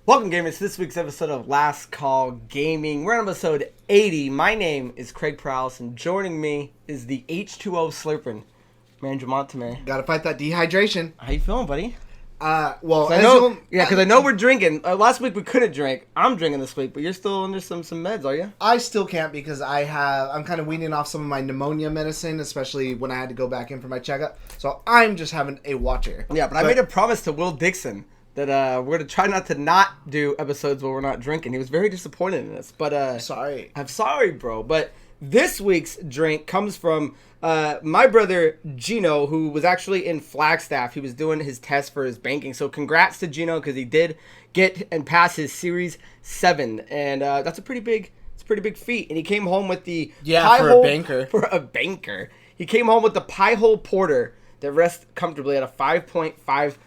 Welcome, gamers, to this week's episode of Last Call Gaming. We're on episode 80. My name is Craig Prowse, and joining me is the H2O slurping, man, Jamontame. Gotta fight that dehydration. How you feeling, buddy? Well, because I know we're drinking. Last week we couldn't drink. I'm drinking this week, but you're still under some meds, are you? I still can't because I'm kind of weaning off some of my pneumonia medicine, especially when I had to go back in for my checkup. So I'm just having a watcher. Yeah, but I made a promise to Will Dixon that we're going to try not to not do episodes where we're not drinking. He was very disappointed in this. But sorry. I'm sorry, bro. But this week's drink comes from my brother Gino, who was actually in Flagstaff. He was doing his test for his banking. So congrats to Gino, because he did get and pass his Series 7. And that's a pretty big feat. And he came home with the for a banker. For a banker. He came home with the Piehole Porter that rests comfortably at a 5.5%.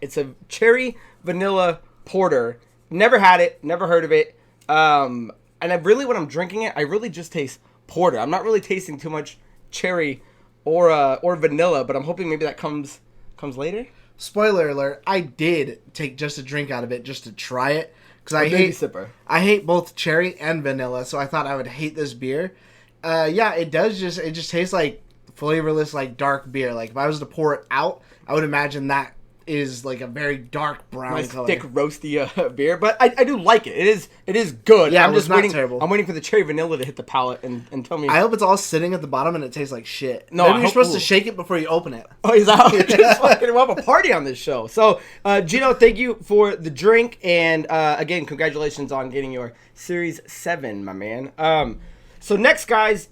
It's a cherry vanilla porter. Never had it, never heard of it. And when I'm drinking it, I really just taste porter. I'm not really tasting too much cherry or vanilla, but I'm hoping maybe that comes later. Spoiler alert, I did take just a drink out of it just to try it. Because I hate both cherry and vanilla, so I thought I would hate this beer. It just tastes like flavorless, like dark beer. Like if I was to pour it out, I would imagine that is like a very dark brown color. Thick roasty beer, but I do like it. It is good. Yeah, I'm just not waiting. terrible. I'm waiting for the cherry vanilla to hit the palate and tell me. I hope it's all sitting at the bottom and it tastes like shit. No, maybe you're supposed to shake it before you open it. Oh, he's out. We'll have a party on this show. So, Gino, thank you for the drink, and again, congratulations on getting your Series 7, my man. So next, guys,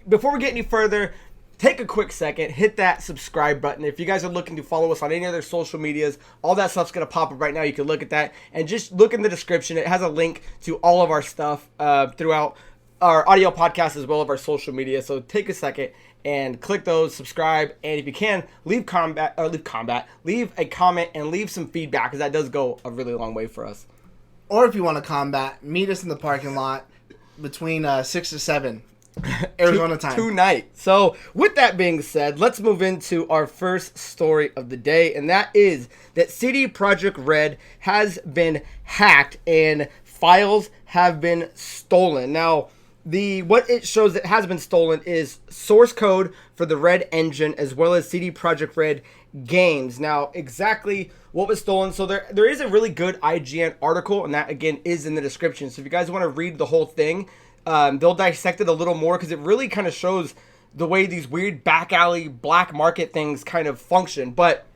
before we get any further, take a quick second, hit that subscribe button. If you guys are looking to follow us on any other social medias, all that stuff's going to pop up right now. You can look at that, and just look in the description. It has a link to all of our stuff throughout our audio podcast as well as our social media. So take a second and click those, subscribe, and if you can, leave a comment and leave some feedback, because that does go a really long way for us. Or if you want to combat, meet us in the parking lot between 6 to 7. Arizona time. Tonight. So, with that being said, let's move into our first story of the day, and that is that CD Projekt Red has been hacked and files have been stolen. Now, what it shows that has been stolen is source code for the Red engine as well as CD Projekt Red games. Now, exactly what was stolen. So there is a really good IGN article, and that again is in the description. So if you guys want to read the whole thing, they'll dissect it a little more, because it really kind of shows the way these weird back alley black market things kind of function. But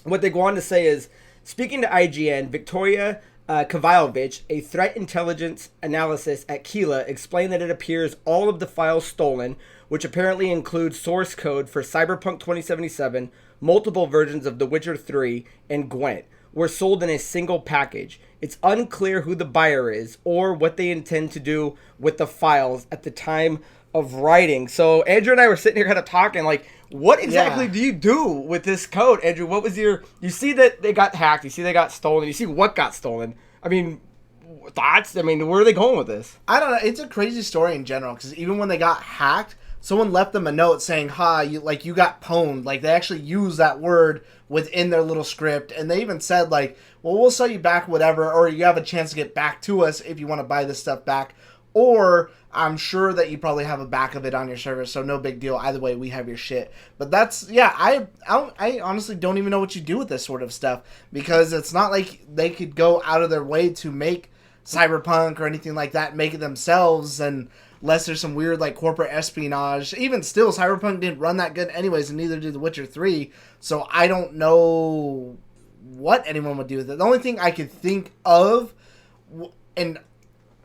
what they go on to say is, speaking to IGN, Victoria Kavilovich, a threat intelligence analysis at Kila, explained that it appears all of the files stolen, which apparently include source code for Cyberpunk 2077, multiple versions of The Witcher 3, and Gwent, were sold in a single package. It's unclear who the buyer is or what they intend to do with the files at the time of writing. So Andrew and I were sitting here kind of talking, like, what exactly do you do with this code? Andrew, what was you see that they got hacked, you see they got stolen, you see what got stolen. I mean, thoughts? I mean, where are they going with this? I don't know. It's a crazy story in general, because even when they got hacked, someone left them a note saying, you got pwned. Like, they actually used that word within their little script, and they even said, like, well, we'll sell you back whatever, or you have a chance to get back to us if you want to buy this stuff back, or I'm sure that you probably have a back of it on your server, so no big deal. Either way, we have your shit. But that's, I honestly don't even know what you do with this sort of stuff, because it's not like they could go out of their way to make Cyberpunk or anything like that, make it themselves, and unless there's some weird, like, corporate espionage. Even still, Cyberpunk didn't run that good anyways, and neither did The Witcher 3, so I don't know what anyone would do with it. The only thing I could think of, and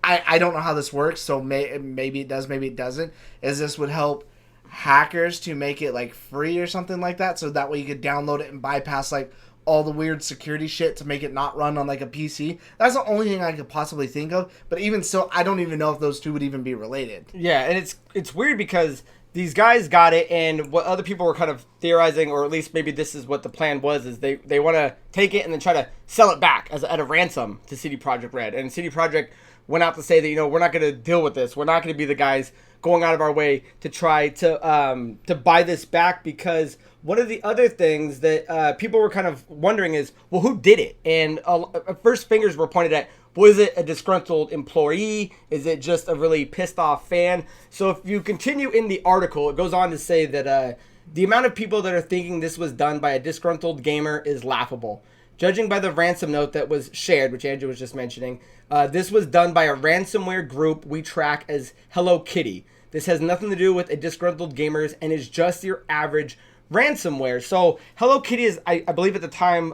I don't know how this works, so maybe it does, maybe it doesn't, is this would help hackers to make it, like, free or something like that, so that way you could download it and bypass, like, all the weird security shit to make it not run on, like, a PC. That's the only thing I could possibly think of. But even still, I don't even know if those two would even be related. Yeah, and it's weird, because these guys got it, and what other people were kind of theorizing, or at least maybe this is what the plan was, is they want to take it and then try to sell it back at a ransom to CD Projekt Red. And CD Projekt went out to say that, we're not going to deal with this. We're not going to be the guys going out of our way to try to buy this back, because one of the other things that people were kind of wondering is, well, who did it? And first fingers were pointed at, was it a disgruntled employee? Is it just a really pissed off fan? So if you continue in the article, it goes on to say that the amount of people that are thinking this was done by a disgruntled gamer is laughable. Judging by the ransom note that was shared, which Andrew was just mentioning, this was done by a ransomware group we track as Hello Kitty. This has nothing to do with a disgruntled gamers and is just your average ransomware. So Hello Kitty is, I believe at the time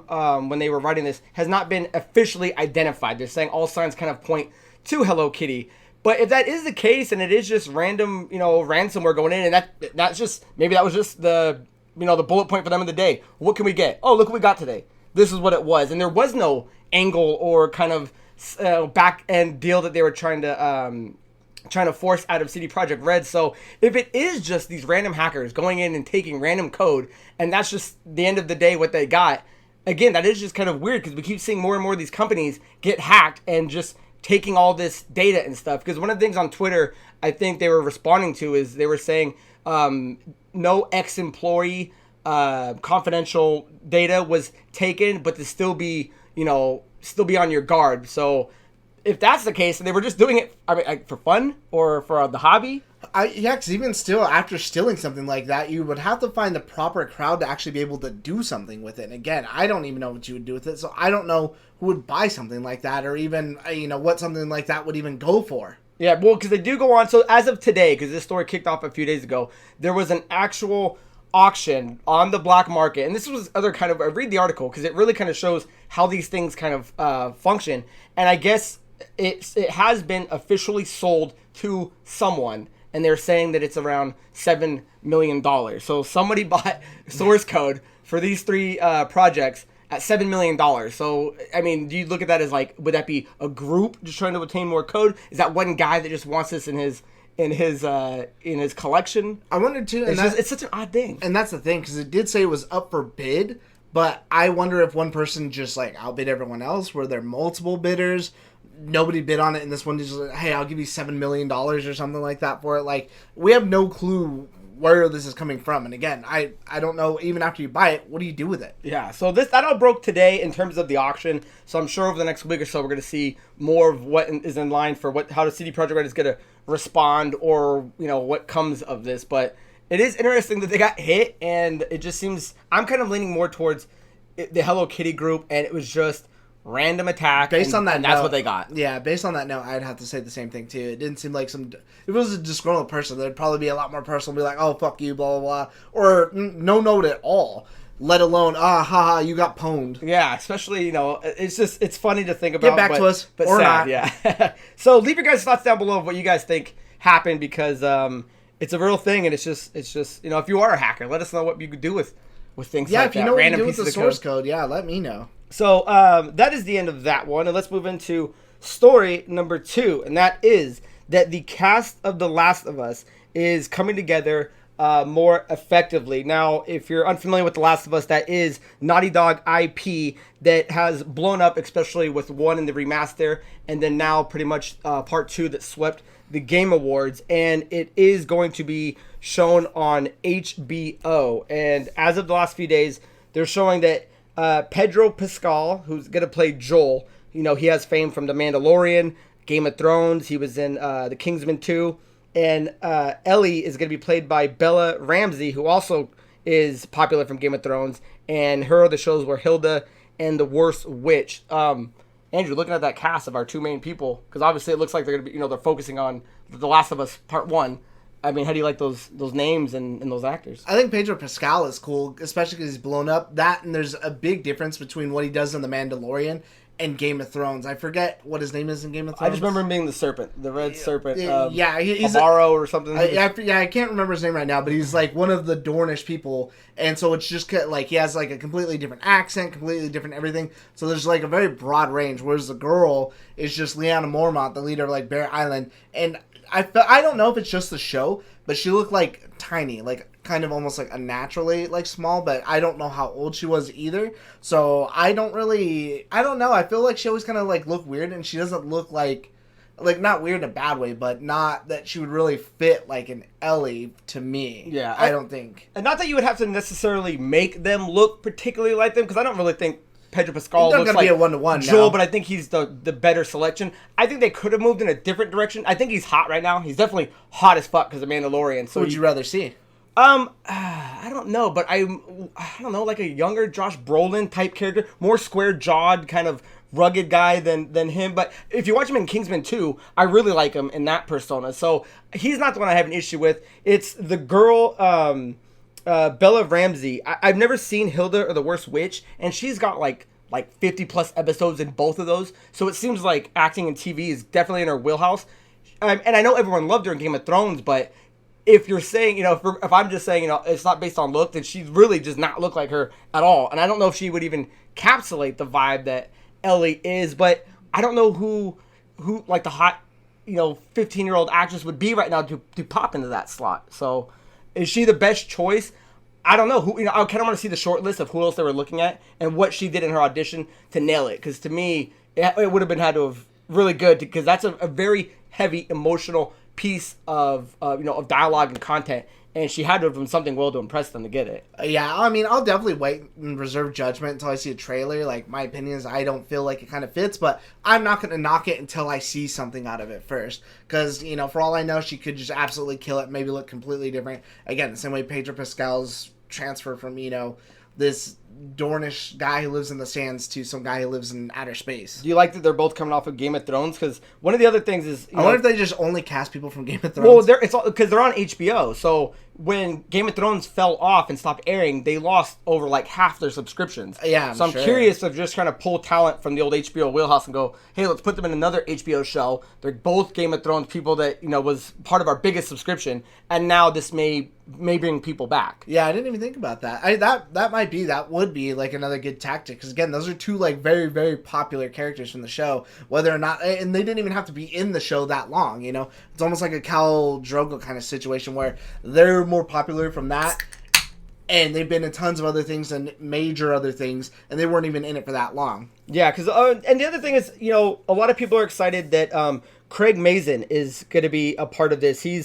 when they were writing this, has not been officially identified. They're saying all signs kind of point to Hello Kitty. But if that is the case, and it is just random, ransomware going in, and that's just, maybe that was just the bullet point for them of the day. What can we get? Oh, look what we got today. This is what it was. And there was no angle or kind of back end deal that they were trying to force out of CD Projekt Red. So if it is just these random hackers going in and taking random code, and that's just the end of the day what they got, again, that is just kind of weird, because we keep seeing more and more of these companies get hacked and just taking all this data and stuff. Because one of the things on Twitter I think they were responding to is they were saying no ex-employee confidential data was taken, but to still be on your guard. So if that's the case, and they were just doing it, for fun or for the hobby. Because even still, after stealing something like that, you would have to find the proper crowd to actually be able to do something with it. And again, I don't even know what you would do with it, so I don't know who would buy something like that, or even, what something like that would even go for. Yeah, well, because they do go on. So as of today, because this story kicked off a few days ago, there was an actual auction on the black market. And this was I read the article because it really kind of shows how these things kind of function. And I guess it has been officially sold to someone, and they're saying that it's around $7 million. So somebody bought source code for these three projects at $7 million. So, do you look at that as would that be a group just trying to obtain more code? Is that one guy that just wants this in his collection? I wanted to, it's such an odd thing. And that's the thing, because it did say it was up for bid, but I wonder if one person just outbid everyone else. Were there multiple bidders? Nobody bid on it, and this one just hey, I'll give you $7 million or something like that for it. We have no clue where this is coming from. And again, I don't know, even after you buy it, what do you do with it? Yeah, so that all broke today in terms of the auction. So I'm sure over the next week or so we're going to see more of what is in line for how the CD Projekt Red is going to respond, or what comes of this. But it is interesting that they got hit, and it just seems, I'm kind of leaning more towards the Hello Kitty group, and it was just random attack. Based on that and that's note, what they got. Yeah, based on that note, I'd have to say the same thing too. It didn't seem like if it was a disgruntled person, there'd probably be a lot more personal, be like, oh, fuck you, blah, blah, blah. Or no note at all. Let alone, haha, you got pwned. Yeah, especially, it's funny to think about. Get back to us, but or sad, not. Yeah. So leave your guys' thoughts down below of what you guys think happened, because it's a real thing, and it's just if you are a hacker, let us know what you could do with things like that. Yeah, if you know what you random do with pieces the of source code, yeah, let me know. So that is the end of that one, and let's move into story number 2, and that is that the cast of The Last of Us is coming together more effectively. Now, if you're unfamiliar with The Last of Us, that is Naughty Dog IP that has blown up, especially with 1 in the remaster, and then now pretty much part 2 that swept the Game Awards, and it is going to be shown on HBO. And as of the last few days, they're showing that Pedro Pascal, who's going to play Joel, he has fame from The Mandalorian, Game of Thrones, he was in The Kingsman 2, and Ellie is going to be played by Bella Ramsey, who also is popular from Game of Thrones, and her other shows were Hilda and The Worst Witch. Andrew, looking at that cast of our 2 main people, because obviously it looks like they're going to be, they're focusing on The Last of Us Part 1. How do you like those names and those actors? I think Pedro Pascal is cool, especially because he's blown up. That, and there's a big difference between what he does in The Mandalorian and Game of Thrones. I forget what his name is in Game of Thrones. I just remember him being the serpent, the red serpent. He's Amaro or something. I can't remember his name right now, but he's one of the Dornish people, and so it's just he has a completely different accent, completely different everything. So there's a very broad range. Whereas the girl is just Lyanna Mormont, the leader of Bear Island, and I don't know if it's just the show, but she looked tiny, kind of almost unnaturally small, but I don't know how old she was either. So I don't know. I feel like she always kind of looked weird, and she doesn't look like, not weird in a bad way, but not that she would really fit like an Ellie to me. Yeah, I don't think. And not that you would have to necessarily make them look particularly like them, because I don't really think Pedro Pascal looks like be a 1-to-1 Joel, now. but I think he's the better selection. I think they could have moved in a different direction. I think he's hot right now. He's definitely hot as fuck because of Mandalorian. So Who would you rather see? I don't know, but I don't know, like a younger Josh Brolin type character, more square-jawed, kind of rugged guy than him. But if you watch him in Kingsman 2, I really like him in that persona. So he's not the one I have an issue with. It's the girl, Bella Ramsey. I've never seen Hilda or the Worst Witch, and she's got like 50 plus episodes in both of those. So it seems like acting and TV is definitely in her wheelhouse. And I know everyone loved her in Game of Thrones, but if you're saying, if I'm just saying, it's not based on look, then she really does not look like her at all. And I don't know if she would even encapsulate the vibe that Ellie is, but I don't know who like the hot, 15-year-old actress would be right now to pop into that slot. So is she the best choice? I don't know who. I kind of want to see the short list of who else they were looking at and what she did in her audition to nail it. Because to me, it would have had to have really good, because that's a very heavy emotional piece of dialogue and content, and she had to have done something well to impress them to get it. Yeah, I mean, I'll definitely wait and reserve judgment until I see a trailer. Like, my opinion is I don't feel like it kind of fits, but I'm not going to knock it until I see something out of it first. Because, for all I know, she could just absolutely kill it, maybe look completely different. Again, the same way Pedro Pascal's transfer from, this Dornish guy who lives in the sands to some guy who lives in outer space. Do you like that they're both coming off of Game of Thrones? Because one of the other things is, I wonder if they just only cast people from Game of Thrones. Well, it's all because they're on HBO. So when Game of Thrones fell off and stopped airing, they lost over like half their subscriptions. Yeah, I'm sure. curious of just trying to pull talent from the old HBO wheelhouse and go, hey, let's put them in another HBO show. They're both Game of Thrones people that was part of our biggest subscription, and now this may bring people back. Yeah, I didn't even think about that. That would be like another good tactic, because again, those are two like very, very popular characters from the show, whether or not, and they didn't even have to be in the show that long. It's almost like a Khal Drogo kind of situation where they're more popular from that, and they've been in tons of other things and major other things, and they weren't even in it for that long. Yeah, because and the other thing is, a lot of people are excited that Craig Mazin is going to be a part of this. He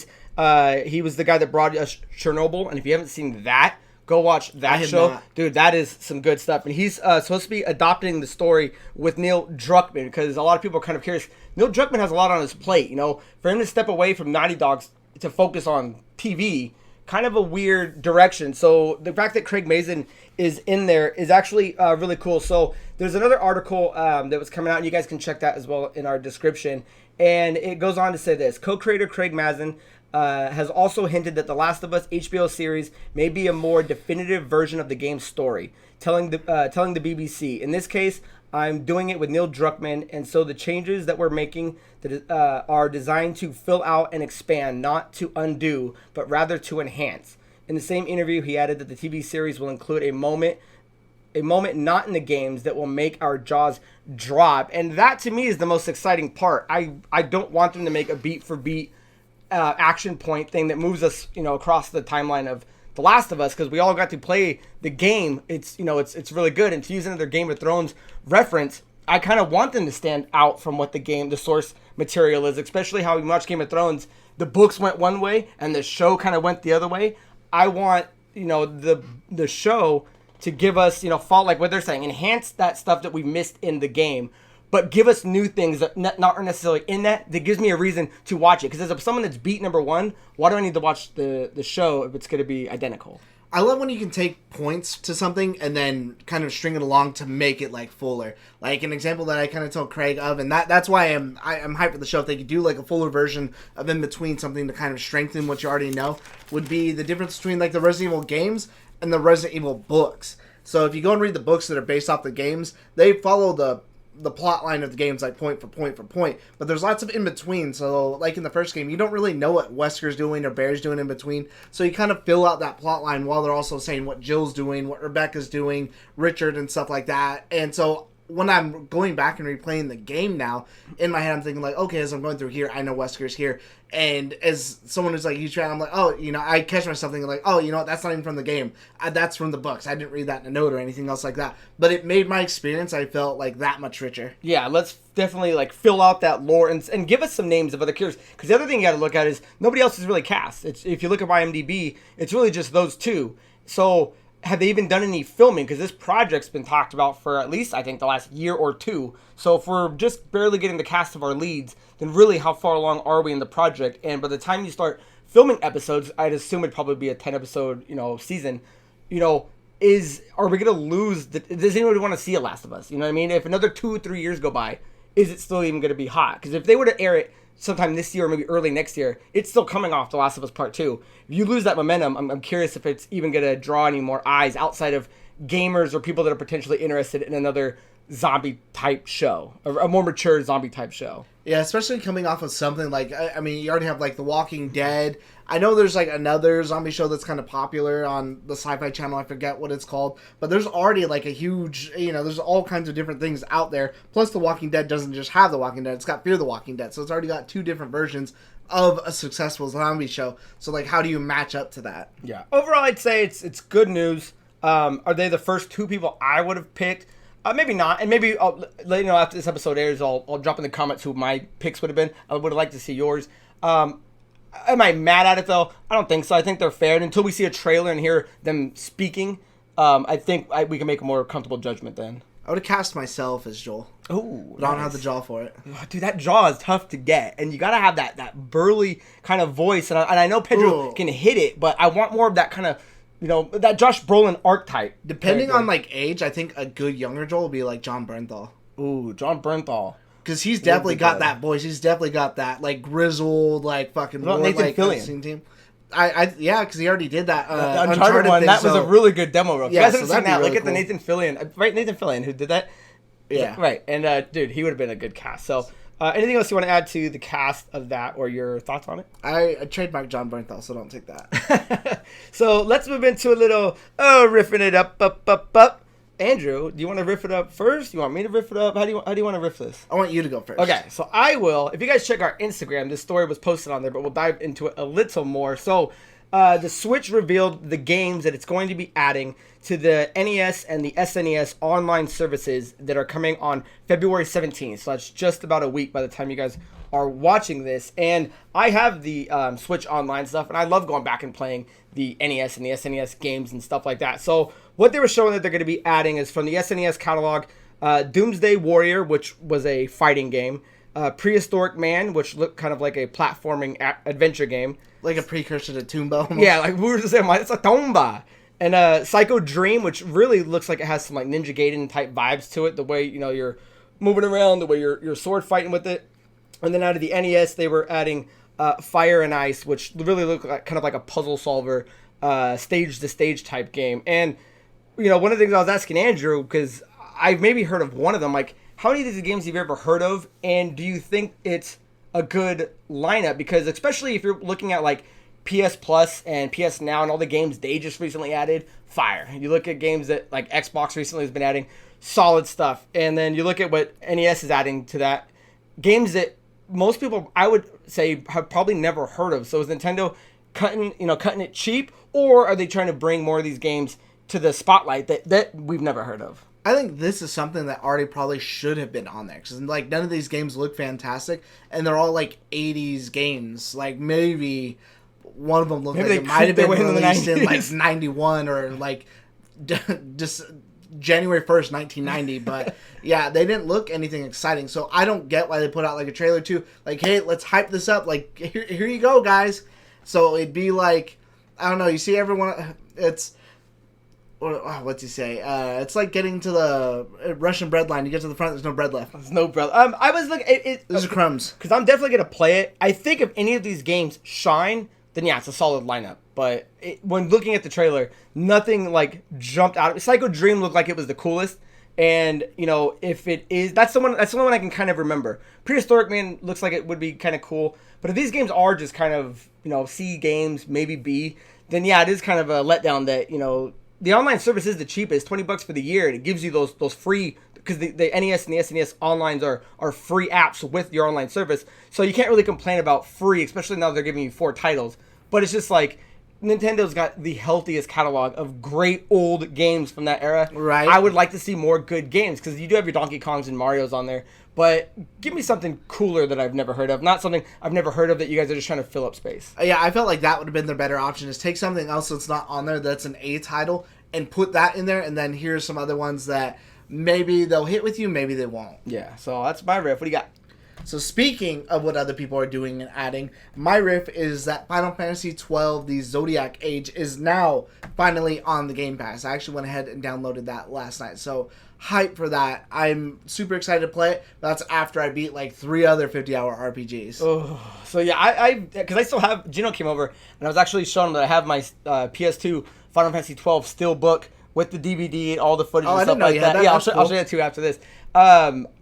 was the guy that brought us Chernobyl, and if you haven't seen that, go watch that show. Not. Dude, that is some good stuff. And he's supposed to be adopting the story with Neil Druckmann, because a lot of people are kind of curious. Neil Druckmann has a lot on his plate, For him to step away from Naughty Dog to focus on TV, kind of a weird direction. So the fact that Craig Mazin is in there is actually really cool. So there's another article that was coming out, and you guys can check that as well in our description. And it goes on to say this. Co-creator Craig Mazin has also hinted that The Last of Us HBO series may be a more definitive version of the game's story, telling the BBC, in this case, I'm doing it with Neil Druckmann, and so the changes that we're making are designed to fill out and expand, not to undo, but rather to enhance. In the same interview, he added that the TV series will include a moment not in the games that will make our jaws drop, and that to me is the most exciting part. I don't want them to make a beat for beat action point thing that moves us, across the timeline of The Last of Us, because we all got to play the game. It's really good, and to use another Game of Thrones reference, I kind of want them to stand out from what the source material is, especially how we watch Game of Thrones. The books went one way, and the show kind of went the other way. I want, the show to give us, fall like what they're saying, enhance that stuff that we missed in the game, but give us new things that not necessarily in that gives me a reason to watch it. Because as someone that's beat number one, why do I need to watch the show if it's going to be identical? I love when you can take points to something and then kind of string it along to make it like fuller. Like an example that I kind of told Craig of, and that's why I'm hyped for the show. If they could do like a fuller version of in between, something to kind of strengthen what you already know, would be the difference between like the Resident Evil games and the Resident Evil books. So if you go and read the books that are based off the games, they follow the plot line of the games like point for point for point, but there's lots of in between. So like in the first game, you don't really know what Wesker's doing or Bear's doing in between, so you kind of fill out that plot line while they're also saying what Jill's doing, what Rebecca's doing, Richard and stuff like that. And so when I'm going back and replaying the game now, in my head I'm thinking like, okay, as I'm going through here, I know Wesker's here, and as someone who's like huge fan, I'm like, oh, you know, I catch myself thinking like, oh, you know what, that's not even from the game, that's from the books. I didn't read that in a note or anything else like that, but it made my experience, I felt like, that much richer. Yeah, let's definitely like fill out that lore and give us some names of other characters, because the other thing you got to look at is nobody else is really cast. It's, if you look at IMDb, it's really just those two. So have they even done any filming? Because this project's been talked about for at least, I think, the last year or two. So if we're just barely getting the cast of our leads, then really how far along are we in the project? And by the time you start filming episodes, I'd assume it'd probably be a 10-episode, you know, season. You know, are we going to lose? Does anybody want to see a Last of Us? You know what I mean? If another 2 or 3 years go by, is it still even going to be hot? Because if they were to air it sometime this year or maybe early next year, it's still coming off The Last of Us Part 2. If you lose that momentum, I'm curious if it's even going to draw any more eyes outside of gamers or people that are potentially interested in another zombie-type show, a more mature zombie-type show. Yeah, especially coming off of something like, I mean, you already have, like, The Walking Dead. I know there's, like, another zombie show that's kind of popular on the Sci-Fi Channel. I forget what it's called. But there's already, like, a huge, you know, there's all kinds of different things out there. Plus, The Walking Dead doesn't just have The Walking Dead. It's got Fear the Walking Dead. So it's already got 2 different versions of a successful zombie show. So, like, how do you match up to that? Yeah. Overall, I'd say it's good news. Are they the first 2 people I would have picked? Maybe not, and maybe I'll let you know after this episode airs. I'll drop in the comments who my picks would have been. I would have liked to see yours. Am I mad at it though? I don't think so. I think they're fair. And until we see a trailer and hear them speaking, I think we can make a more comfortable judgment then. I would have cast myself as Joel. Oh, but I don't have the jaw for it. Dude, that jaw is tough to get, and you gotta have that burly kind of voice. And I know Pedro can hit it, but I want more of that kind of, you know, that Josh Brolin archetype. Depending on, like, age, I think a good younger Joel would be, like, John Bernthal. Ooh, John Bernthal. Because he's definitely got that voice. He's definitely got that, like, grizzled, like, fucking... What about Nathan Fillion? Team. Yeah, because he already did that. The Uncharted one, that was a really good demo, bro. Yeah, you guys haven't seen that, really look at the Nathan Fillion. Right, Nathan Fillion, who did that? Yeah. Right, and, dude, he would have been a good cast. So... anything else you want to add to the cast of that or your thoughts on it? I trademarked John Bernthal, so don't take that. So let's move into a little riffing it up. Andrew, do you want to riff it up first? You want me to riff it up? How do you want to riff this? I want you to go first. Okay, so I will. If you guys check our Instagram, this story was posted on there, but we'll dive into it a little more. So the Switch revealed the games that it's going to be adding to the NES and the SNES online services that are coming on February 17th. So that's just about a week by the time you guys are watching this. And I have the Switch online stuff, and I love going back and playing the NES and the SNES games and stuff like that. So what they were showing that they're going to be adding is from the SNES catalog, Doomsday Warrior, which was a fighting game, Prehistoric Man, which looked kind of like a platforming adventure game. Like a precursor to Toomba. Almost. Yeah, like we were just saying, it's a Tomba. And Psycho Dream, which really looks like it has some like Ninja Gaiden type vibes to it. The way, you know, you're moving around, the way you're sword fighting with it. And then out of the NES, they were adding Fire and Ice, which really looked like kind of like a puzzle solver, stage to stage type game. And, you know, one of the things I was asking Andrew, because I've maybe heard of one of them, like, how many of these games have you ever heard of? And do you think it's a good lineup? Because especially if you're looking at like PS Plus and PS Now and all the games they just recently added, fire. You look at games that like Xbox recently has been adding, solid stuff. And then you look at what NES is adding to that, games that most people, I would say, have probably never heard of. So is Nintendo cutting it cheap, or are they trying to bring more of these games to the spotlight that we've never heard of? I think this is something that already probably should have been on there, because like none of these games look fantastic, and they're all like 80s games. Like maybe one of them looked like it might have been released in like 91 or like just January 1st, 1990. But yeah, they didn't look anything exciting. So I don't get why they put out like a trailer too. Like, hey, let's hype this up. Like, here you go, guys. So it'd be like, I don't know. You see everyone. It's. What's he say? It's like getting to the Russian bread line. You get to the front, there's no bread left. There's no bread. I was looking. Those are crumbs. Because I'm definitely gonna play it. I think if any of these games shine, then yeah, it's a solid lineup. But when looking at the trailer, nothing like jumped out. Psycho Dream looked like it was the coolest. And you know, if it is, that's the only one I can kind of remember. Prehistoric Man looks like it would be kind of cool. But if these games are just kind of, you know, C games, maybe B, then yeah, it is kind of a letdown that, you know, the online service is the cheapest, $20 for the year, and it gives you those free because the NES and the SNES onlines are free apps with your online service, so you can't really complain about free, especially now they're giving you 4 titles. But it's just like Nintendo's got the healthiest catalog of great old games from that era. Right. I would like to see more good games, because you do have your Donkey Kongs and Marios on there, but give me something cooler that I've never heard of, not something I've never heard of that you guys are just trying to fill up space. Yeah, I felt like that would have been the better option, is take something else that's not on there that's an A title and put that in there, and then here's some other ones that maybe they'll hit with you, maybe they won't. Yeah, so that's my riff. What do you got? So speaking of what other people are doing and adding, my riff is that Final Fantasy XII, the Zodiac Age, is now finally on the Game Pass. I actually went ahead and downloaded that last night, so hype for that. I'm super excited to play it. That's after I beat like 3 other 50-hour RPGs. Oh, so yeah, because I still have, Gino came over, and I was actually showing him that I have my PS2 Final Fantasy XII Steelbook with the DVD and all the footage and stuff like that. Yeah, I'll show you that too after this.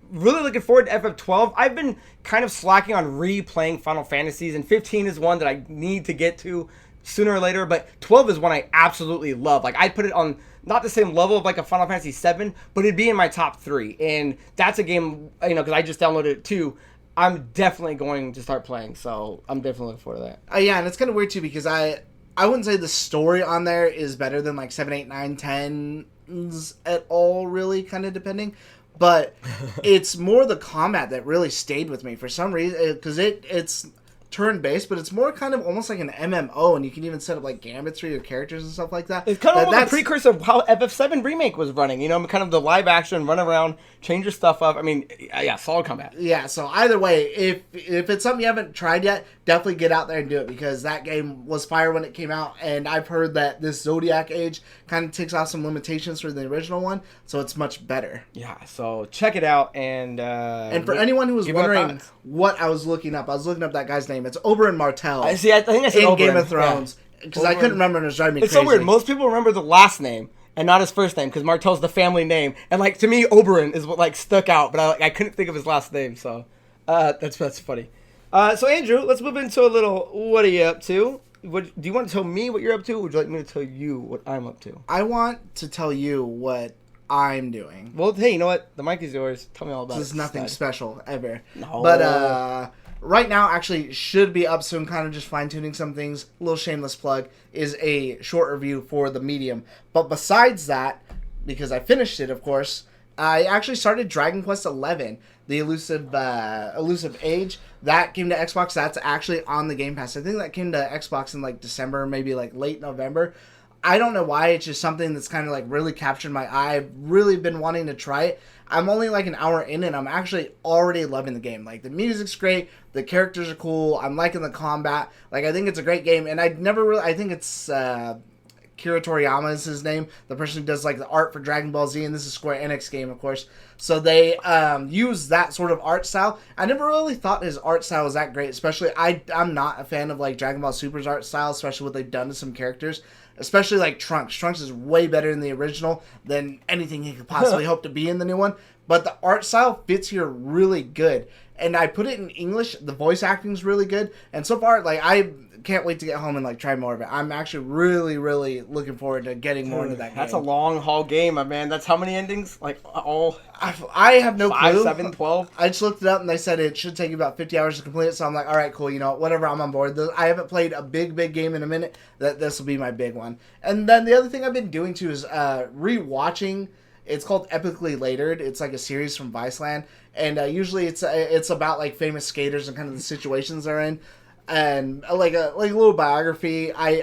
Really looking forward to FF12. I've been kind of slacking on replaying Final Fantasies, and 15 is one that I need to get to sooner or later, but 12 is one I absolutely love. Like, I'd put it on not the same level of like a Final Fantasy 7, but it'd be in my top 3, and that's a game, because I just downloaded it too. I'm definitely going to start playing, so I'm definitely looking forward to that. Yeah, and it's kind of weird too, because I wouldn't say the story on there is better than like 7, 8, 9, 10s at all, really, kind of depending. But it's more the combat that really stayed with me for some reason, because it's turn-based, but it's more kind of almost like an MMO, and you can even set up like gambits for your characters and stuff like that. It's kind of like a precursor of how FF7 Remake was running, kind of the live action, run around, change your stuff up. I mean, yeah, solid combat. Yeah, so either way, if it's something you haven't tried yet, definitely get out there and do it, because that game was fire when it came out, and I've heard that this Zodiac Age kind of takes off some limitations for the original one, so it's much better. Yeah, so check it out, and for anyone who was wondering what I was looking up that guy's name. It's Oberyn Martell. I think I said in Oberyn. Game of Thrones, because I couldn't remember, and it was driving me crazy. It's so weird. Most people remember the last name and not his first name, because Martell's the family name, and like to me, Oberyn is what like stuck out, but I couldn't think of his last name, so that's funny. So Andrew, let's move into a little. What are you up to? Do you want to tell me what you're up to, or would you like me to tell you what I'm up to? I want to tell you what I'm doing. Well, hey, you know what? The mic is yours. Tell me all about it. This is nothing special ever. No. But right now, actually, should be up soon. Kind of just fine tuning some things. A little shameless plug is a short review for the Medium. But besides that, because I finished it, of course, I actually started Dragon Quest XI, the elusive age. That came to Xbox. That's actually on the Game Pass. I think that came to Xbox in like December, maybe like late November. I don't know why. It's just something that's kind of like really captured my eye. I've really been wanting to try it. I'm only like an hour in, and I'm actually already loving the game. Like, the music's great, the characters are cool, I'm liking the combat. Like, I think it's a great game, and I think it's Kira Toriyama is his name, the person who does like the art for Dragon Ball Z, and this is a Square Enix game, of course. So they use that sort of art style. I never really thought his art style was that great, especially I'm not a fan of like Dragon Ball Super's art style, especially what they've done to some characters. Especially like Trunks. Trunks is way better in the original than anything he could possibly hope to be in the new one. But the art style fits here really good. And I put it in English. The voice acting is really good. And so far, like, I can't wait to get home and like try more of it. I'm actually really, really looking forward to getting more into that game. That's a long haul game, my man. That's how many endings? Like, all... I have no 5, clue. 7, 12? I just looked it up, and they said it should take you about 50 hours to complete it, so I'm like, all right, cool, whatever, I'm on board. I haven't played a big game in a minute. This will be my big one. And then the other thing I've been doing, too, is re-watching. It's called Epically Latered. It's like a series from Viceland, and usually it's about, like, famous skaters and kind of the situations they're in, and like a little biography. I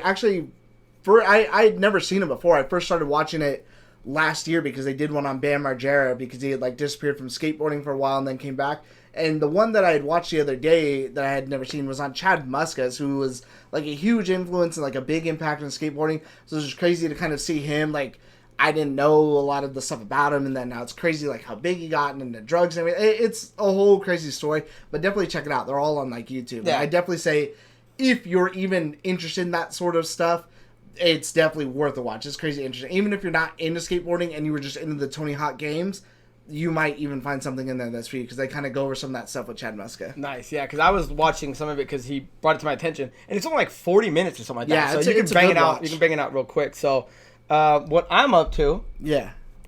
had never seen it before. I first started watching it last year because they did one on Bam Margera, because he had like disappeared from skateboarding for a while and then came back. And the one that I had watched the other day that I had never seen was on Chad Muskas, who was like a huge influence and like a big impact on skateboarding. So it was just crazy to kind of see him. Like, I didn't know a lot of the stuff about him, and then now it's crazy like how big he got and the drugs and everything. It's a whole crazy story, but definitely check it out. They're all on like YouTube. Yeah. I definitely say, if you're even interested in that sort of stuff, it's definitely worth a watch. It's crazy interesting. Even if you're not into skateboarding and you were just into the Tony Hawk games, you might even find something in there that's for you, because they kind of go over some of that stuff with Chad Muska. Nice, yeah, because I was watching some of it because he brought it to my attention, and it's only like 40 minutes or something like that. Yeah, so you can bang it out. You can bang it out real quick. So, what I'm up to,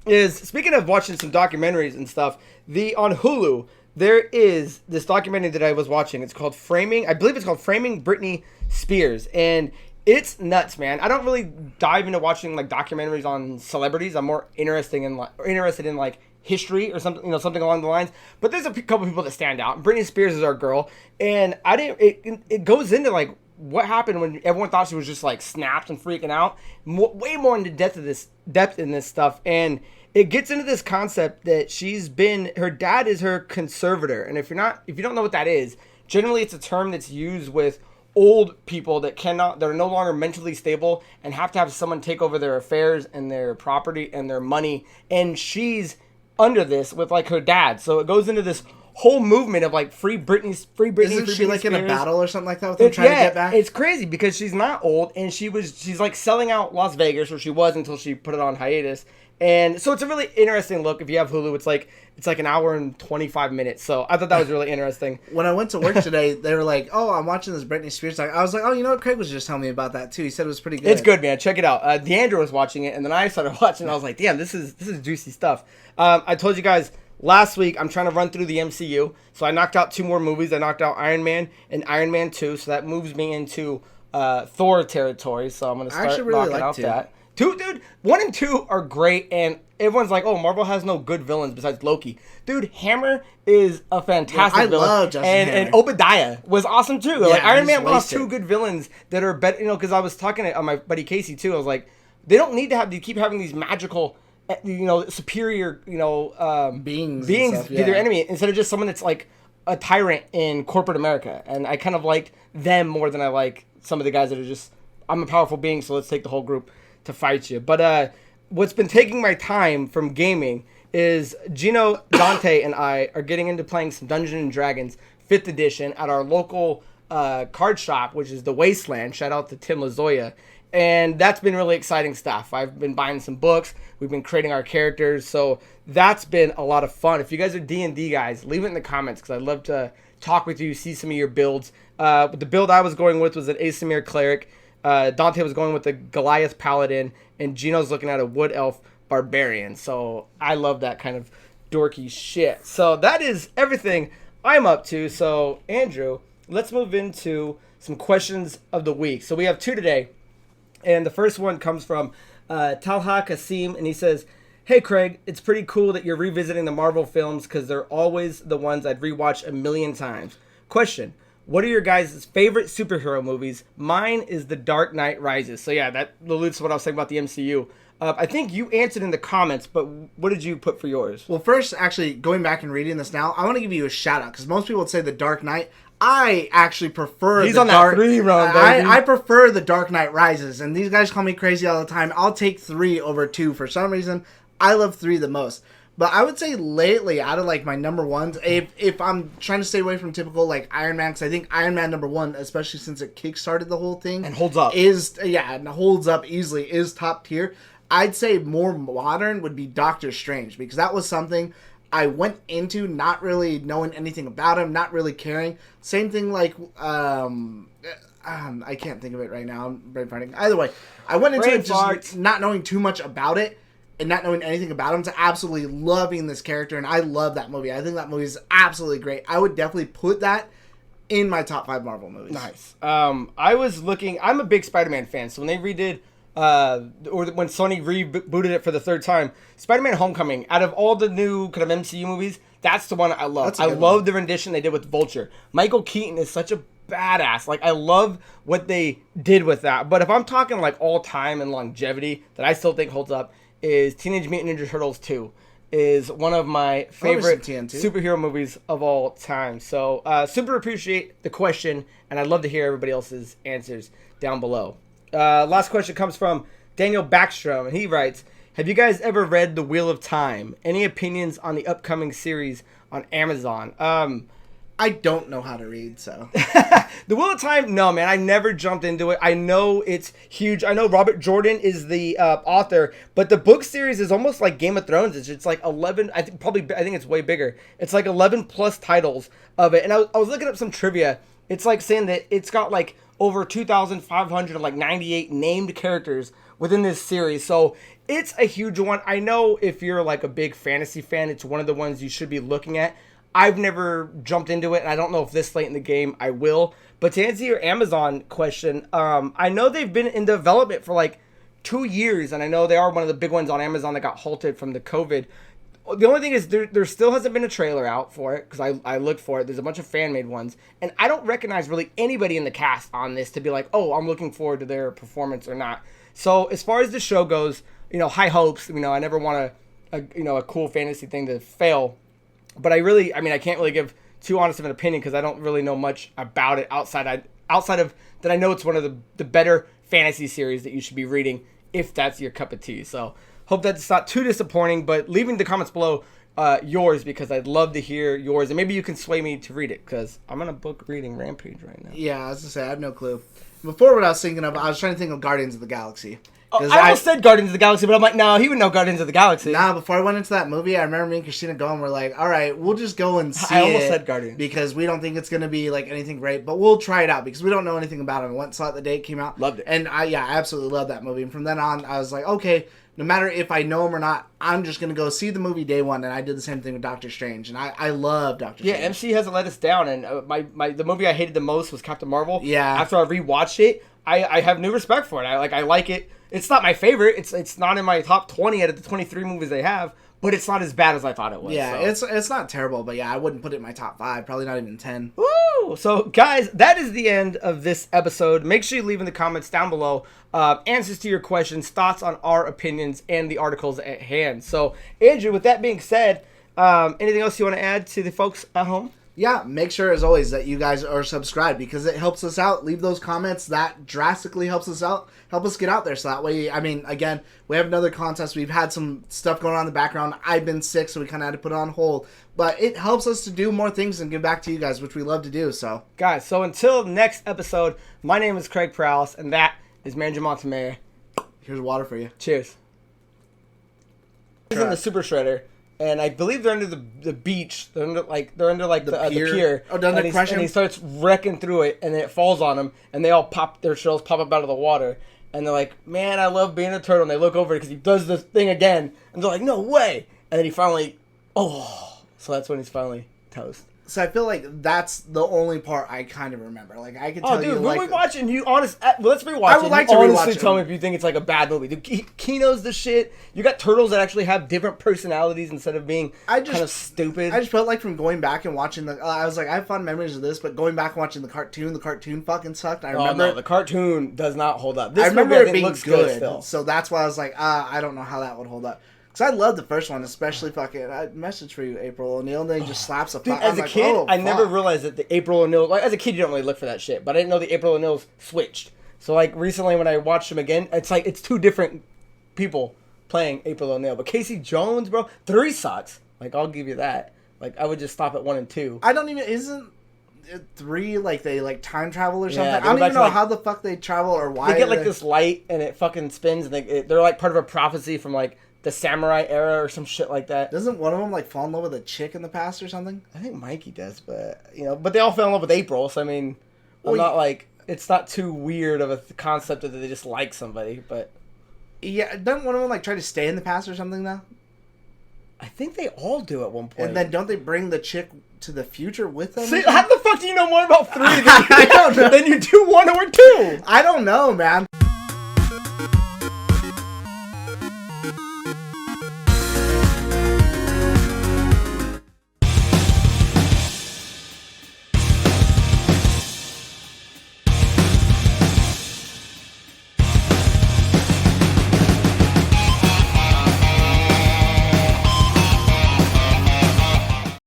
is, speaking of watching some documentaries and stuff, on Hulu, there is this documentary that I was watching. It's called Framing. I believe it's called Framing Britney Spears. And it's nuts, man. I don't really dive into watching like documentaries on celebrities. I'm more interested in like history or something, something along the lines. But there's a couple people that stand out. Britney Spears is our girl, and it goes into like what happened when everyone thought she was just like snapped and freaking out. Way more into depth in this stuff, and it gets into this concept that her dad is her conservator, and if you don't know what that is, generally it's a term that's used with old people that are no longer mentally stable and have to have someone take over their affairs and their property and their money, and she's under this with like her dad. So it goes into this whole movement of like free Britney. Isn't she like Spears. In a battle or something like that with them trying to get back? It's crazy because she's not old, and she's like selling out Las Vegas, or she was until she put it on hiatus. And so it's a really interesting look. If you have Hulu, it's like an hour and 25 minutes. So I thought that was really interesting. When I went to work today, they were like, "Oh, I'm watching this Britney Spears." I was like, "Oh, you know what? Craig was just telling me about that too. He said it was pretty good." It's good, man. Check it out. Deandra was watching it, and then I started watching. And I was like, "Damn, this is juicy stuff." I told you guys last week I'm trying to run through the MCU, so I knocked out 2 more movies. I knocked out Iron Man and Iron Man 2, so that moves me into Thor territory. So I'm gonna start knocking out that. 2, 1 and 2 are great, and everyone's like, "Oh, Marvel has no good villains besides Loki." Dude, Hammer is a fantastic villain. I love Justin Hammer. And Obadiah was awesome too. Yeah, like Iron Man lost 2 good villains that are better. Because I was talking to my buddy Casey too. I was like, they don't need to keep having these magical, superior, beings to their enemy, instead of just someone that's like a tyrant in corporate America. And I kind of liked them more than I like some of the guys that are just, I'm a powerful being, so let's take the whole group to fight you. But what's been taking my time from gaming is Gino, Dante, and I are getting into playing some Dungeons & Dragons 5th edition at our local card shop, which is the Wasteland. Shout out to Tim Lazoya. And that's been really exciting stuff. I've been buying some books. We've been creating our characters. So that's been a lot of fun. If you guys are D&D guys, leave it in the comments because I'd love to talk with you, see some of your builds. The build I was going with was an Asimir Cleric. Dante was going with the Goliath Paladin, and Gino's looking at a Wood Elf Barbarian. So I love that kind of dorky shit. So that is everything I'm up to. So Andrew, let's move into some questions of the week. So we have 2 today, and the first one comes from Talha Kasim, and he says, "Hey Craig, it's pretty cool that you're revisiting the Marvel films because they're always the ones I'd rewatch a million times. Question: what are your guys' favorite superhero movies? Mine is The Dark Knight Rises." So yeah, that alludes to what I was saying about the MCU. I think you answered in the comments, but what did you put for yours? Well, first, actually, going back and reading this now, I want to give you a shout out because most people would say The Dark Knight. I actually prefer He's on that 3 run, baby. I prefer The Dark Knight Rises, and these guys call me crazy all the time. I'll take 3 over 2. For some reason, I love 3 the most. But I would say lately, out of like my number ones, if I'm trying to stay away from typical like Iron Man, because I think Iron Man number 1, especially since it kickstarted the whole thing, and holds up, and holds up easily, is top tier. I'd say more modern would be Doctor Strange, because that was something I went into not really knowing anything about him, not really caring. Same thing like I can't think of it right now. I'm brain farting. Either way, I went into it just not knowing too much about it. And not knowing anything about him, to absolutely loving this character, and I love that movie. I think that movie is absolutely great. I would definitely put that in my top 5 Marvel movies. Nice. I was looking. I'm a big Spider-Man fan, so when they redid, or when Sony rebooted it for the 3rd time, Spider-Man: Homecoming. Out of all the new kind of MCU movies, that's the one I love. I love the rendition they did with Vulture. Michael Keaton is such a badass. Like, I love what they did with that. But if I'm talking like all time and longevity that I still think holds up, is Teenage Mutant Ninja Turtles 2 is one of my favorite superhero movies of all time. So super appreciate the question, and I'd love to hear everybody else's answers down below. Last question comes from Daniel Backstrom, and he writes, "Have you guys ever read The Wheel of Time? Any opinions on the upcoming series on Amazon?" I don't know how to read, so. The Wheel of Time, no, man. I never jumped into it. I know it's huge. I know Robert Jordan is the author, but the book series is almost like Game of Thrones. It's like 11, I think it's way bigger. It's like 11 plus titles of it. And I was looking up some trivia. It's like saying that it's got like over 2,500, like 98 named characters within this series. So it's a huge one. I know if you're like a big fantasy fan, it's one of the ones you should be looking at. I've never jumped into it, and I don't know if this late in the game I will. But to answer your Amazon question, I know they've been in development for like 2 years, and I know they are one of the big ones on Amazon that got halted from the COVID. The only thing is there still hasn't been a trailer out for it, because I looked for it. There's a bunch of fan-made ones, and I don't recognize really anybody in the cast on this to be like, oh, I'm looking forward to their performance or not. So as far as the show goes, high hopes. I never want a cool fantasy thing to fail, but I can't really give too honest of an opinion because I don't really know much about it outside of that. I know it's one of the better fantasy series that you should be reading if that's your cup of tea. So hope that's not too disappointing, but leave in the comments below yours, because I'd love to hear yours, and maybe you can sway me to read it, because I'm on a book reading rampage right now. Yeah, I was going to say, I have no clue. Before, what I was thinking of, I was trying to think of Guardians of the Galaxy. I almost said Guardians of the Galaxy, but I'm like, no, he would know Guardians of the Galaxy. Nah, before I went into that movie, I remember me and Christina going, we're like, all right, we'll just go and see it. I almost said Guardians. Because we don't think it's going to be like anything great, but we'll try it out because we don't know anything about it. I went and saw it the day it came out. Loved it. And I absolutely loved that movie. And from then on, I was like, okay, no matter if I know him or not, I'm just going to go see the movie day one. And I did the same thing with Doctor Strange. And I love Doctor Strange. Yeah, MC hasn't let us down. And the movie I hated the most was Captain Marvel. Yeah. After I rewatched it, I have new respect for it. I like it. It's not my favorite. It's not in my top 20 out of the 23 movies they have, but it's not as bad as I thought it was. Yeah, so. It's not terrible, but yeah, I wouldn't put it in my top 5. Probably not even 10. Woo! So, guys, that is the end of this episode. Make sure you leave in the comments down below answers to your questions, thoughts on our opinions, and the articles at hand. So, Andrew, with that being said, anything else you want to add to the folks at home? Yeah, make sure, as always, that you guys are subscribed because it helps us out. Leave those comments. That drastically helps us out. Help us get out there. So that way, again, we have another contest. We've had some stuff going on in the background. I've been sick, so we kind of had to put it on hold. But it helps us to do more things and give back to you guys, which we love to do. So, guys, so until next episode, my name is Craig Prowse, and that is Manager Montemayor. Here's water for you. Cheers. This is in the Super Shredder. And I believe they're under the beach. They're under the pier. Oh, doesn't it crush him? And he starts wrecking through it, and then it falls on them, and they all their shells pop up out of the water, and they're like, "Man, I love being a turtle." And they look over because he does this thing again, and they're like, "No way!" And then he finally, so that's when he's finally toast. So I feel like that's the only part I kind of remember. Like I can tell you, when we watching, let's rewatch I would like to honestly rewatch tell me if you think it's like a bad movie. Dude, Kino's the shit. You got turtles that actually have different personalities instead of being kind of stupid. I just felt like from going back and watching I was like, I have fun memories of this, but going back and watching the cartoon fucking sucked. I remember the cartoon does not hold up. This I remember movie, it being looks good still. So that's why I was like, I don't know how that would hold up. Because I love the first one, especially message for you, April O'Neil, and then he just slaps a fuck. As a kid, I never realized that the April O'Neil, as a kid, you don't really look for that shit, but I didn't know the April O'Neils switched. So, recently when I watched them again, it's two different people playing April O'Neil. But Casey Jones, bro, 3 sucks. I'll give you that. I would just stop at 1 and 2. I don't even, isn't 3 they time travel or something? Yeah, I don't even know how the fuck they travel or why. They get this light and it fucking spins, and they're part of a prophecy from the samurai era or some shit like that. Doesn't one of them fall in love with a chick in the past or something? I think Mikey does, but but they all fell in love with April. So it's not too weird of a concept that they just like somebody. But yeah, doesn't one of them try to stay in the past or something though? I think they all do at one point. And then don't they bring the chick to the future with them? See, how the fuck do you know more about 3 I don't know. than you do 1 or 2? I don't know, man.